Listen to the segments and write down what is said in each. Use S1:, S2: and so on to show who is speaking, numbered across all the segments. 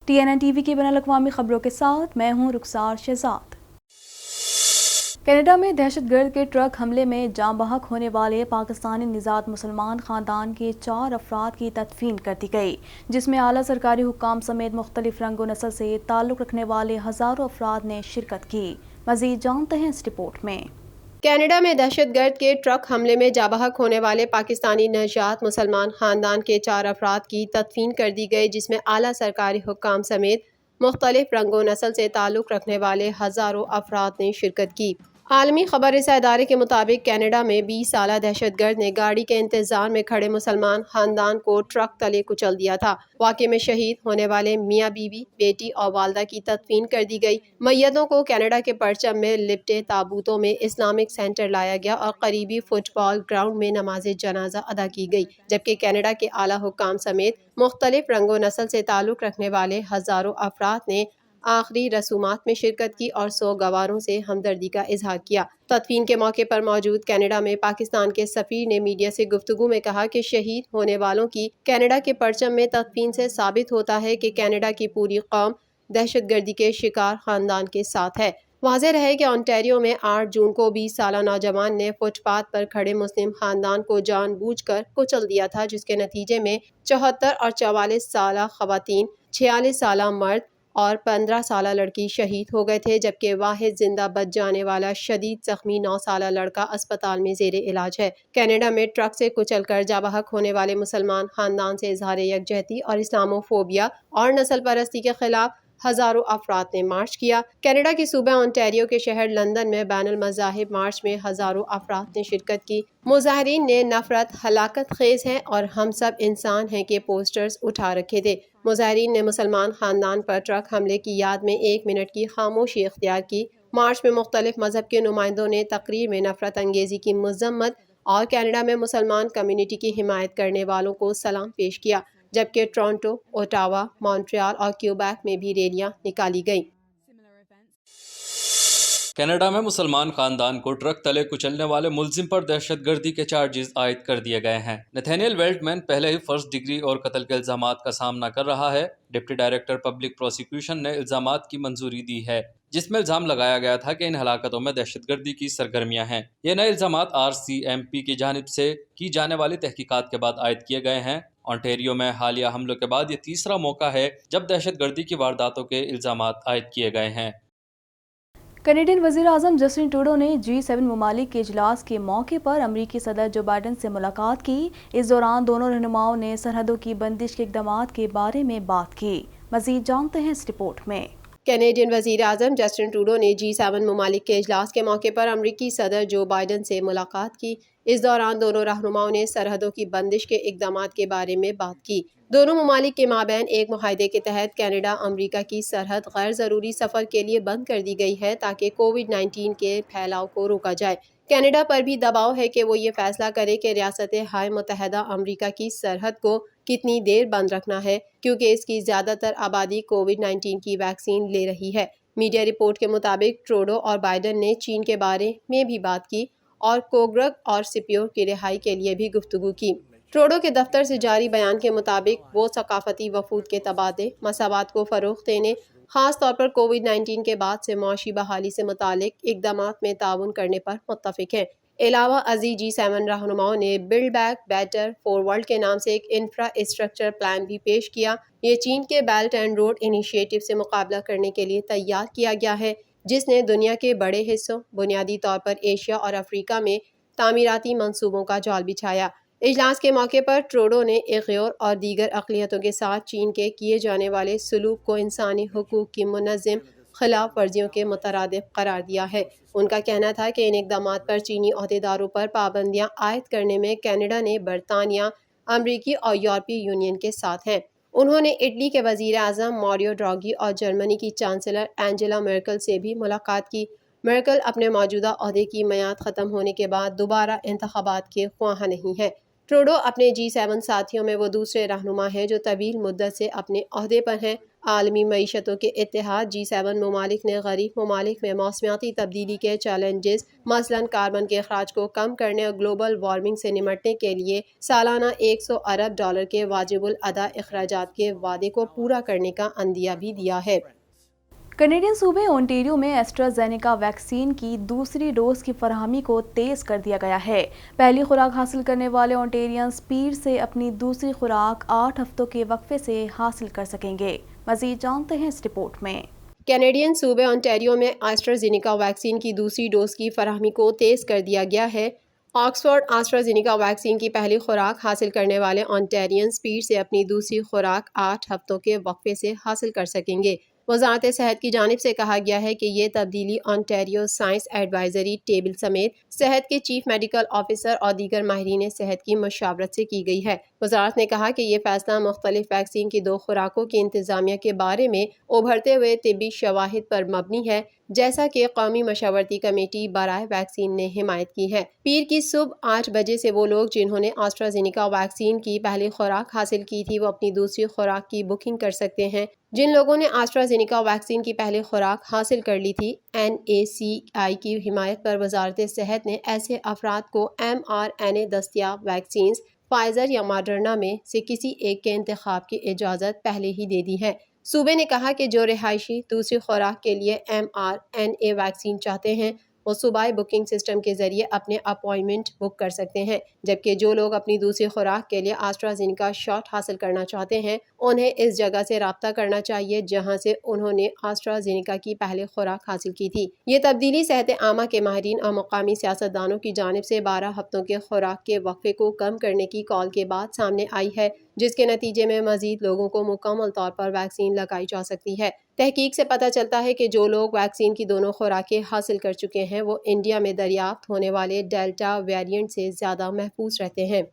S1: TNN TV کی بین الاقوامی خبروں کے ساتھ میں ہوں رخسار شہزاد۔ کینیڈا میں دہشت گرد کے ٹرک حملے میں جاں بحق ہونے والے پاکستانی نژاد مسلمان خاندان کے 4 افراد کی تدفین کر دی گئی، جس میں اعلیٰ سرکاری حکام سمیت مختلف رنگ و نسل سے تعلق رکھنے والے ہزاروں افراد نے شرکت کی۔ مزید جانتے ہیں اس رپورٹ میں۔
S2: کینیڈا میں دہشت گرد کے ٹرک حملے میں جاں بحق ہونے والے پاکستانی نژاد مسلمان خاندان کے 4 افراد کی تدفین کر دی گئی، جس میں اعلیٰ سرکاری حکام سمیت مختلف رنگ و نسل سے تعلق رکھنے والے ہزاروں افراد نے شرکت کی۔ عالمی خبر رساں ادارے کے مطابق کینیڈا میں 20 سالہ دہشت گرد نے گاڑی کے انتظار میں کھڑے مسلمان خاندان کو ٹرک تلے کچل دیا تھا۔ واقعے میں شہید ہونے والے میاں بیوی، بیٹی اور والدہ کی تدفین کر دی گئی۔ میتوں کو کینیڈا کے پرچم میں لپٹے تابوتوں میں اسلامک سینٹر لایا گیا اور قریبی فٹ بال گراؤنڈ میں نماز جنازہ ادا کی گئی، جبکہ کینیڈا کے اعلیٰ حکام سمیت مختلف رنگ و نسل سے تعلق رکھنے والے ہزاروں افراد نے آخری رسومات میں شرکت کی اور سوگواروں سے ہمدردی کا اظہار کیا۔ تدفین کے موقع پر موجود کینیڈا میں پاکستان کے سفیر نے میڈیا سے گفتگو میں کہا کہ شہید ہونے والوں کی کینیڈا کے پرچم میں تدفین سے ثابت ہوتا ہے کہ کینیڈا کی پوری قوم دہشت گردی کے شکار خاندان کے ساتھ ہے۔ واضح رہے کہ انٹیریو میں 8 جون کو 20 سالہ نوجوان نے فٹ پاتھ پر کھڑے مسلم خاندان کو جان بوجھ کر کچل دیا تھا، جس کے نتیجے میں 74 اور 44 سالہ خواتین، 46 سالہ مرد اور 15 سالہ لڑکی شہید ہو گئے تھے، جبکہ واحد زندہ بچ جانے والا شدید زخمی 9 سالہ لڑکا اسپتال میں زیر علاج ہے۔ کینیڈا میں ٹرک سے کچل کر جاں بحق ہونے والے مسلمان خاندان سے اظہار یکجہتی اور اسلامو فوبیا اور نسل پرستی کے خلاف ہزاروں افراد نے مارچ کیا۔ کینیڈا کے صوبہ انٹیریو کے شہر لندن میں بین المذاہب مارچ میں ہزاروں افراد نے شرکت کی۔ مظاہرین نے نفرت ہلاکت خیز ہے اور ہم سب انسان ہیں کے پوسٹرز اٹھا رکھے تھے۔ مظاہرین نے مسلمان خاندان پر ٹرک حملے کی یاد میں 1 منٹ کی خاموشی اختیار کی۔ مارچ میں مختلف مذہب کے نمائندوں نے تقریر میں نفرت انگیزی کی مذمت اور کینیڈا میں مسلمان کمیونٹی کی حمایت کرنے والوں کو سلام پیش کیا، جبکہ ٹورنٹو، اوٹاوا، مونٹریال اور کیوبیک میں بھی ریلیاں نکالی گئیں۔
S3: کینیڈا میں مسلمان خاندان کو ٹرک تلے کچلنے والے ملزم پر دہشت گردی کے چارجز عائد کر دیے گئے ہیں۔ نتھینیل ویلٹمین پہلے ہی فرسٹ ڈگری اور قتل کے الزامات کا سامنا کر رہا ہے۔ ڈپٹی ڈائریکٹر پبلک پروسیکیوشن نے الزامات کی منظوری دی ہے، جس میں الزام لگایا گیا تھا کہ ان ہلاکتوں میں دہشت گردی کی سرگرمیاں ہیں۔ یہ نئے الزامات RCMP کی جانب سے کی جانے والی تحقیقات کے بعد عائد کیے گئے ہیں۔ انٹیریو میں حالیہ حملوں کے بعد یہ تیسرا موقع ہے جب دہشت گردی کی وارداتوں کے الزامات عائد کیے گئے ہیں۔
S1: کینیڈین وزیر اعظم جسٹن ٹروڈو نے G7 ممالک کے اجلاس کے موقع پر امریکی صدر جو بائیڈن سے ملاقات کی۔ اس دوران دونوں رہنماؤں نے سرحدوں کی بندش کے اقدامات کے بارے میں بات کی۔ مزید جانتے ہیں اس رپورٹ میں۔
S2: کینیڈین وزیر اعظم جسٹن ٹروڈو نے G7 ممالک کے اجلاس کے موقع پر امریکی صدر جو بائیڈن سے ملاقات کی۔ اس دوران دونوں رہنماؤں نے سرحدوں کی بندش کے اقدامات کے بارے میں بات کی۔ دونوں ممالک کے مابین ایک معاہدے کے تحت کینیڈا امریکہ کی سرحد غیر ضروری سفر کے لیے بند کر دی گئی ہے تاکہ کووڈ-19 کے پھیلاؤ کو روکا جائے۔ کینیڈا پر بھی دباؤ ہے کہ وہ یہ فیصلہ کرے کہ ریاست ہائے متحدہ امریکہ کی سرحد کو کتنی دیر بند رکھنا ہے، کیونکہ اس کی زیادہ تر آبادی کووڈ-19 کی ویکسین لے رہی ہے۔ میڈیا رپورٹ کے مطابق ٹروڈو اور بائیڈن نے چین کے بارے میں بھی بات کی اور کوگرگ اور سپیور کی رہائی کے لیے بھی گفتگو کی۔ ٹروڈو کے دفتر سے جاری بیان کے مطابق وہ ثقافتی وفود کے تبادلے، مساوات کو فروغ دینے، خاص طور پر کووڈ-19 کے بعد سے معاشی بحالی سے متعلق اقدامات میں تعاون کرنے پر متفق ہیں۔ علاوہ ازیں G7 رہنماؤں نے build back better for world کے نام سے ایک انفراسٹرکچر پلان بھی پیش کیا۔ یہ چین کے بیلٹ اینڈ روڈ انیشیٹو سے مقابلہ کرنے کے لیے تیار کیا گیا ہے، جس نے دنیا کے بڑے حصوں، بنیادی طور پر ایشیا اور افریقہ میں تعمیراتی منصوبوں کا جال بچھایا۔ اجلاس کے موقع پر ٹروڈو نے ایغور اور دیگر اقلیتوں کے ساتھ چین کے کیے جانے والے سلوک کو انسانی حقوق کی منظم خلاف ورزیوں کے مترادف قرار دیا ہے۔ ان کا کہنا تھا کہ ان اقدامات پر چینی عہدیداروں پر پابندیاں عائد کرنے میں کینیڈا نے برطانیہ، امریکی اور یورپی یونین کے ساتھ ہیں۔ انہوں نے اٹلی کے وزیر اعظم ماریو ڈراگی اور جرمنی کی چانسلر اینجلا مرکل سے بھی ملاقات کی۔ مرکل اپنے موجودہ عہدے کی میعاد ختم ہونے کے بعد دوبارہ انتخابات کے خواہاں نہیں ہیں۔ ٹروڈو اپنے G7 ساتھیوں میں وہ دوسرے رہنما ہیں جو طویل مدت سے اپنے عہدے پر ہیں۔ عالمی معیشتوں کے اتحاد G7 ممالک نے غریب ممالک میں موسمیاتی تبدیلی کے چیلنجز مثلاً کاربن کے اخراج کو کم کرنے اور گلوبل وارمنگ سے نمٹنے کے لیے سالانہ $100 ارب کے واجب الادا اخراجات کے وعدے کو پورا کرنے کا عندیہ بھی دیا ہے۔
S1: کینیڈین صوبے اونٹیریو میں ایسٹرازینیکا ویکسین کی دوسری ڈوز کی فراہمی کو تیز کر دیا گیا ہے۔ پہلی خوراک حاصل کرنے والے اونٹیرینز پیر سے اپنی دوسری خوراک 8 ہفتوں کے وقفے سے حاصل کر سکیں گے۔ مزید جانتے ہیں اس رپورٹ میں۔
S2: کینیڈین صوبے انٹیریو میں ایسٹرازینیکا ویکسین کی دوسری ڈوز کی فراہمی کو تیز کر دیا گیا ہے۔ آکسفورڈ ایسٹرازینیکا ویکسین کی پہلی خوراک حاصل کرنے والے اونٹیرینز پیر سے اپنی دوسری خوراک 8 ہفتوں کے وقفے سے حاصل کر سکیں گے۔ وزارت صحت کی جانب سے کہا گیا ہے کہ یہ تبدیلی انٹیریو سائنس ایڈوائزری ٹیبل سمیت صحت کے چیف میڈیکل آفیسر اور دیگر ماہرین صحت کی مشاورت سے کی گئی ہے۔ وزارت نے کہا کہ یہ فیصلہ مختلف ویکسین کی 2 خوراکوں کی انتظامیہ کے بارے میں ابھرتے ہوئے طبی شواہد پر مبنی ہے، جیسا کہ قومی مشاورتی کمیٹی برائے ویکسین نے حمایت کی ہے۔ پیر کی صبح 8 بجے سے وہ لوگ جنہوں نے ایسٹرازینیکا ویکسین کی پہلی خوراک حاصل کی تھی وہ اپنی دوسری خوراک کی بکنگ کر سکتے ہیں۔ جن لوگوں نے ایسٹرازینیکا ویکسین کی پہلی خوراک حاصل کر لی تھی، NACI کی حمایت پر وزارت صحت نے ایسے افراد کو mRNA دستیاب ویکسینز فائزر یا ماڈرنا میں سے کسی ایک کے انتخاب کی اجازت پہلے ہی دے دی ہے۔ صوبے نے کہا کہ جو رہائشی دوسری خوراک کے لیے mRNA ویکسین چاہتے ہیں وہ صوبائی بکنگ سسٹم کے ذریعے اپنے اپائنٹمنٹ بک کر سکتے ہیں، جبکہ جو لوگ اپنی دوسری خوراک کے لیے ایسٹرازینیکا شاٹ حاصل کرنا چاہتے ہیں انہیں اس جگہ سے رابطہ کرنا چاہیے جہاں سے انہوں نے ایسٹرازینیکا کی پہلی خوراک حاصل کی تھی۔ یہ تبدیلی صحت عامہ کے ماہرین اور مقامی سیاستدانوں کی جانب سے 12 ہفتوں کے خوراک کے وقفے کو کم کرنے کی کال کے بعد سامنے آئی ہے، جس کے نتیجے میں مزید لوگوں کو مکمل طور پر ویکسین لگائی جا سکتی ہے۔ تحقیق سے پتہ چلتا ہے کہ جو لوگ ویکسین کی دونوں خوراکیں حاصل کر چکے ہیں وہ انڈیا میں دریافت ہونے والے ڈیلٹا ویریئنٹ سے زیادہ محفوظ رہتے ہیں۔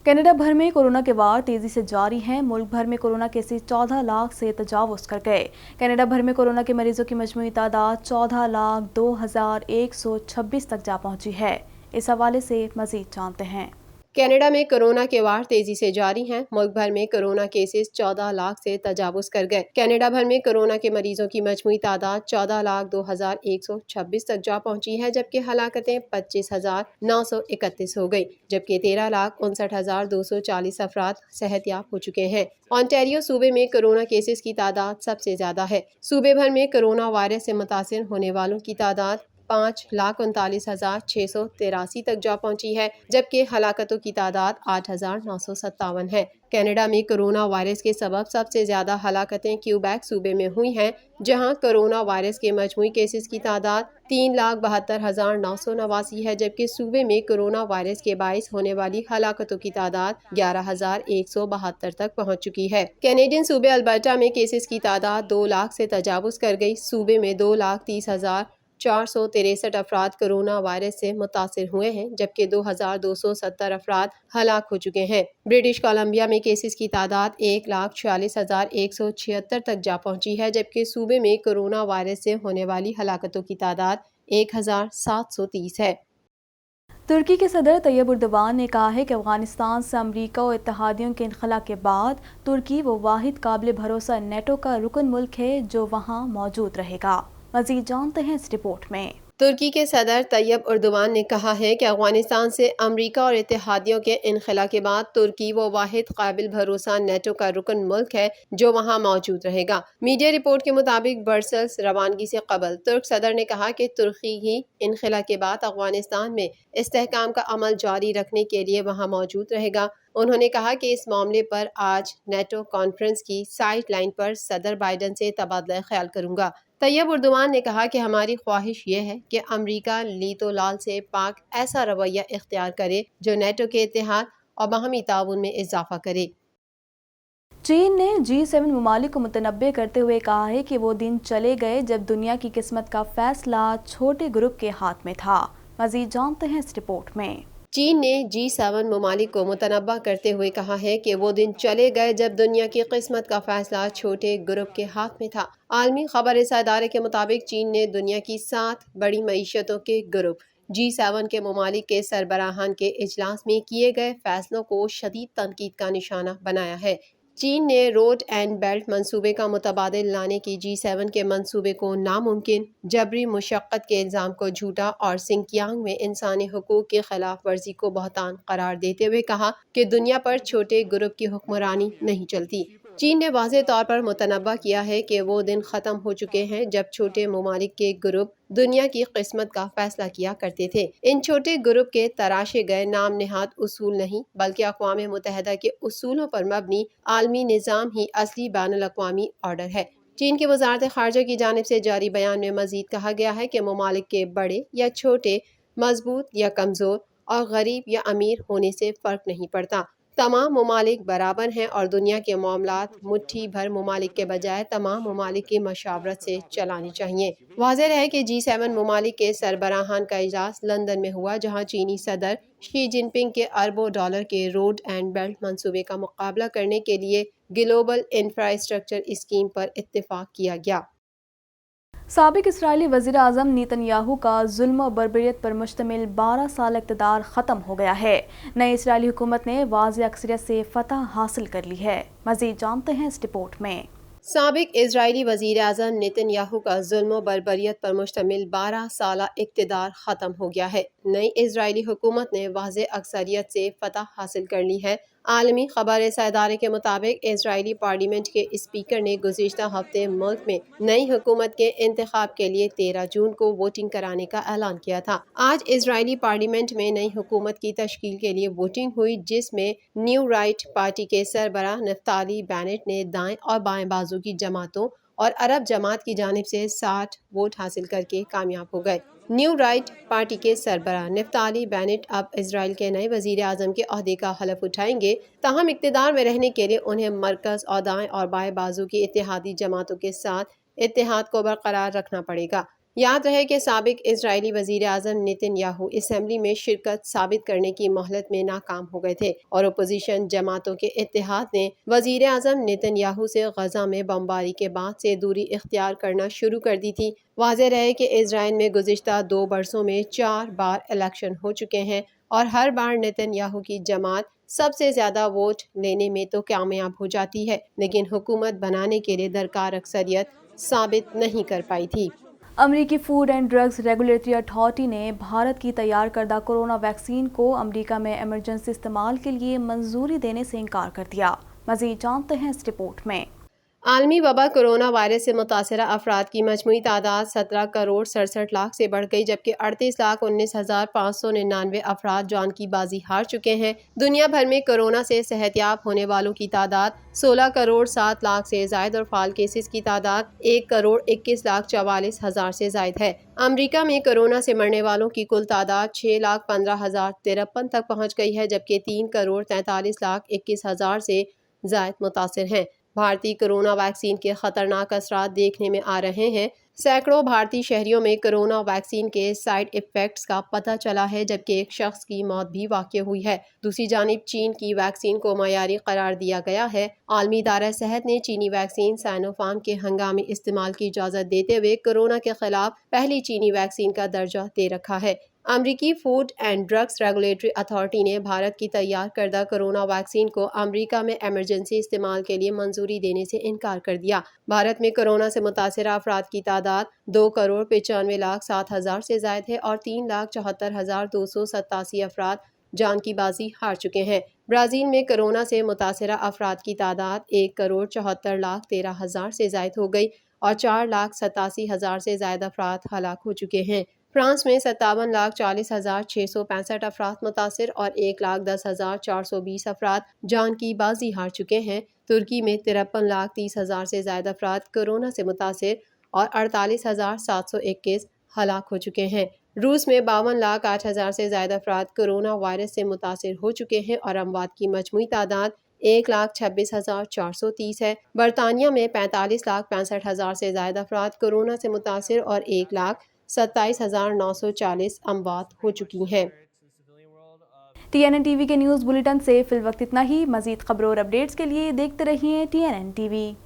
S1: کینیڈا بھر میں کورونا کے وار تیزی سے جاری ہیں۔ ملک بھر میں کورونا کیسز 14 لاکھ سے تجاوز کر گئے۔ کینیڈا بھر میں کورونا کے مریضوں کی مجموعی تعداد 14,02,126 تک جا پہنچی ہے۔ اس حوالے سے مزید جانتے ہیں۔
S2: کینیڈا میں کورونا کے وار تیزی سے جاری ہیں۔ ملک بھر میں کورونا کیسز 14 لاکھ سے تجاوز کر گئے۔ کینیڈا بھر میں کورونا کے مریضوں کی مجموعی تعداد 14,02,126 تک جا پہنچی ہے، جبکہ ہلاکتیں 25,931 ہو گئی، جبکہ 13,59,240 افراد صحت یاب ہو چکے ہیں۔ انٹیریو صوبے میں کورونا کیسز کی تعداد سب سے زیادہ ہے۔ صوبے بھر میں کورونا وائرس سے متاثر ہونے والوں کی تعداد 5,39,683 تک جا پہنچی ہے، جبکہ ہلاکتوں کی تعداد 8,957 ہے۔ کینیڈا میں کورونا وائرس کے سبب سب سے زیادہ ہلاکتیں کیوبیک صوبے میں ہوئی ہیں، جہاں کورونا وائرس کے مجموعی کیسز کی تعداد 3,72,989 ہے، جبکہ صوبے میں کورونا وائرس کے باعث ہونے والی ہلاکتوں کی تعداد 11,172 تک پہنچ چکی ہے۔ کینیڈین صوبے البرٹا میں کیسز کی تعداد 2 لاکھ سے تجاوز کر گئی۔ صوبے میں 2,30,463 افراد کورونا وائرس سے متاثر ہوئے ہیں، جبکہ 2,270 افراد ہلاک ہو چکے ہیں۔ برٹش کولمبیا میں کیسز کی تعداد 1,46,176 تک جا پہنچی ہے، جبکہ صوبے میں کورونا وائرس سے ہونے والی ہلاکتوں کی تعداد 1,730 ہے۔
S1: ترکی کے صدر طیب اردوان نے کہا ہے کہ افغانستان سے امریکہ و اتحادیوں کے انخلا کے بعد ترکی وہ واحد قابل بھروسہ نیٹو کا رکن ملک ہے جو وہاں موجود رہے گا۔ مزید جانتے ہیں اس رپورٹ میں۔
S2: ترکی کے صدر طیب اردوان نے کہا ہے کہ افغانستان سے امریکہ اور اتحادیوں کے انخلا کے بعد ترکی وہ واحد قابل بھروسہ نیٹو کا رکن ملک ہے جو وہاں موجود رہے گا۔ میڈیا رپورٹ کے مطابق برسلز روانگی سے قبل ترک صدر نے کہا کہ ترکی ہی انخلا کے بعد افغانستان میں استحکام کا عمل جاری رکھنے کے لیے وہاں موجود رہے گا۔ انہوں نے کہا کہ اس معاملے پر آج نیٹو کانفرنس کی سائیڈ لائن پر صدر بائیڈن سے تبادلہ خیال کروں گا۔ طیب اردوان نے کہا کہ ہماری خواہش یہ ہے کہ امریکہ لیت و لال سے پاک ایسا رویہ اختیار کرے جو نیٹو کے اتحاد اور باہمی تعاون میں اضافہ کرے۔
S1: چین نے G7 ممالک کو متنبع کرتے ہوئے کہا ہے کہ وہ دن چلے گئے جب دنیا کی قسمت کا فیصلہ چھوٹے گروپ کے ہاتھ میں تھا۔ مزید جانتے ہیں اس رپورٹ میں۔
S2: چین نے G7 ممالک کو متنبع کرتے ہوئے کہا ہے کہ وہ دن چلے گئے جب دنیا کی قسمت کا فیصلہ چھوٹے گروپ کے ہاتھ میں تھا۔ عالمی خبر رساں ادارے کے مطابق چین نے دنیا کی 7 بڑی معیشتوں کے گروپ G7 کے ممالک کے سربراہان کے اجلاس میں کیے گئے فیصلوں کو شدید تنقید کا نشانہ بنایا ہے۔ چین نے روڈ اینڈ بیلٹ منصوبے کا متبادل لانے کی G7 کے منصوبے کو ناممکن، جبری مشقت کے الزام کو جھوٹا اور سنکیانگ میں انسانی حقوق کی خلاف ورزی کو بہتان قرار دیتے ہوئے کہا کہ دنیا پر چھوٹے گروپ کی حکمرانی نہیں چلتی۔ چین نے واضح طور پر متنبہ کیا ہے کہ وہ دن ختم ہو چکے ہیں جب چھوٹے ممالک کے گروپ دنیا کی قسمت کا فیصلہ کیا کرتے تھے۔ ان چھوٹے گروپ کے تراشے گئے نام نہاد اصول نہیں بلکہ اقوام متحدہ کے اصولوں پر مبنی عالمی نظام ہی اصلی بین الاقوامی آرڈر ہے۔ چین کی وزارت خارجہ کی جانب سے جاری بیان میں مزید کہا گیا ہے کہ ممالک کے بڑے یا چھوٹے، مضبوط یا کمزور اور غریب یا امیر ہونے سے فرق نہیں پڑتا، تمام ممالک برابر ہیں اور دنیا کے معاملات مٹھی بھر ممالک کے بجائے تمام ممالک کی مشاورت سے چلانی چاہیے۔ واضح رہے کہ G7 ممالک کے سربراہان کا اجلاس لندن میں ہوا، جہاں چینی صدر شی جن پنگ کے اربوں ڈالر کے روڈ اینڈ بیلٹ منصوبے کا مقابلہ کرنے کے لیے گلوبل انفراسٹرکچر اسکیم پر اتفاق کیا گیا۔
S1: سابق اسرائیلی وزیر اعظم نیتن یاہو کا ظلم و بربریت پر مشتمل 12 سال اقتدار ختم ہو گیا ہے۔ نئی اسرائیلی حکومت نے واضح اکثریت سے فتح حاصل کر لی ہے۔ مزید جانتے ہیں اس رپورٹ میں۔
S2: سابق اسرائیلی وزیر اعظم نیتن یاہو کا ظلم و بربریت پر مشتمل 12 سالہ اقتدار ختم ہو گیا ہے۔ نئی اسرائیلی حکومت نے واضح اکثریت سے فتح حاصل کر لی ہے۔ عالمی خبر رساں ادارے کے مطابق اسرائیلی پارلیمنٹ کے اسپیکر نے گزشتہ ہفتے ملک میں نئی حکومت کے انتخاب کے لیے 13 جون کو ووٹنگ کرانے کا اعلان کیا تھا۔ آج اسرائیلی پارلیمنٹ میں نئی حکومت کی تشکیل کے لیے ووٹنگ ہوئی، جس میں نیو رائٹ پارٹی کے سربراہ نفتالی بینٹ نے دائیں اور بائیں بازو کی جماعتوں اور عرب جماعت کی جانب سے 60 ووٹ حاصل کر کے کامیاب ہو گئے۔ نیو رائٹ پارٹی کے سربراہ نفتالی بینٹ اب اسرائیل کے نئے وزیر اعظم کے عہدے کا حلف اٹھائیں گے، تاہم اقتدار میں رہنے کے لیے انہیں مرکز اور دائیں اور بائیں بازو کی اتحادی جماعتوں کے ساتھ اتحاد کو برقرار رکھنا پڑے گا۔ یاد رہے کہ سابق اسرائیلی وزیر اعظم نیتن یاہو اسمبلی میں شرکت ثابت کرنے کی مہلت میں ناکام ہو گئے تھے اور اپوزیشن جماعتوں کے اتحاد نے وزیر اعظم نیتن یاہو سے غزہ میں بمباری کے بعد سے دوری اختیار کرنا شروع کر دی تھی۔ واضح رہے کہ اسرائیل میں گزشتہ 2 برسوں میں 4 بار الیکشن ہو چکے ہیں اور ہر بار نیتن یاہو کی جماعت سب سے زیادہ ووٹ لینے میں تو کامیاب ہو جاتی ہے، لیکن حکومت بنانے کے لیے درکار اکثریت ثابت نہیں کر پائی تھی۔
S1: امریکی food and drugs regulatory authority نے بھارت کی تیار کردہ کورونا ویکسین کو امریکہ میں ایمرجنسی استعمال کے لیے منظوری دینے سے انکار کر دیا۔ مزید جانتے ہیں اس رپورٹ میں۔
S2: عالمی وبا کورونا وائرس سے متاثرہ افراد کی مجموعی تعداد 17 کروڑ 67 لاکھ سے بڑھ گئی، جبکہ 38,19,599 افراد جان کی بازی ہار چکے ہیں۔ دنیا بھر میں کورونا سے صحت یاب ہونے والوں کی تعداد 16 کروڑ 7 لاکھ سے زائد اور فعال کیسز کی تعداد 1 کروڑ 21 لاکھ 44 ہزار سے زائد ہے۔ امریکہ میں کورونا سے مرنے والوں کی کل تعداد 6,15,053 تک پہنچ گئی ہے، جبکہ 3 کروڑ 43 لاکھ 21 ہزار سے زائد متاثر ہیں۔ بھارتی کورونا ویکسین کے خطرناک اثرات دیکھنے میں آ رہے ہیں۔ سینکڑوں بھارتی شہریوں میں کورونا ویکسین کے سائیڈ ایفیکٹس کا پتہ چلا ہے، جبکہ ایک شخص کی موت بھی واقع ہوئی ہے۔ دوسری جانب چین کی ویکسین کو معیاری قرار دیا گیا ہے۔ عالمی ادارہ صحت نے چینی ویکسین سائنو فارم کے ہنگامی استعمال کی اجازت دیتے ہوئے کورونا کے خلاف پہلی چینی ویکسین کا درجہ دے رکھا ہے۔ امریکی food and drugs regulatory authority نے بھارت کی تیار کردہ کورونا ویکسین کو امریکہ میں ایمرجنسی استعمال کے لیے منظوری دینے سے انکار کر دیا۔ بھارت میں کورونا سے متاثرہ افراد کی تعداد 2 کروڑ 95 لاکھ 7 ہزار سے زائد ہے اور 3,74,287 افراد جان کی بازی ہار چکے ہیں۔ برازیل میں کورونا سے متاثرہ افراد کی تعداد 1 کروڑ 74 لاکھ 13 ہزار سے زائد ہو گئی اور 4,87,000 سے زائد افراد ہلاک ہو چکے ہیں۔ فرانس میں 57,40,665 افراد متاثر اور 1,10,420 افراد جان کی بازی ہار چکے ہیں۔ ترکی میں 53,30,000 سے زائد افراد کورونا سے متاثر اور 48,721 ہلاک ہو چکے ہیں۔ روس میں 52,08,000 سے زائد افراد کورونا وائرس سے متاثر ہو چکے ہیں اور اموات کی مجموعی تعداد 1,26,430 ہے۔ برطانیہ میں 45,65,000 سے زائد افراد کورونا سے متاثر اور 1,27,940 اموات ہو چکی ہیں۔
S1: TNN TV کے نیوز بلیٹن سے فی الوقت اتنا ہی۔ مزید خبروں اور اپڈیٹس کے لیے دیکھتے رہیے TNN TV۔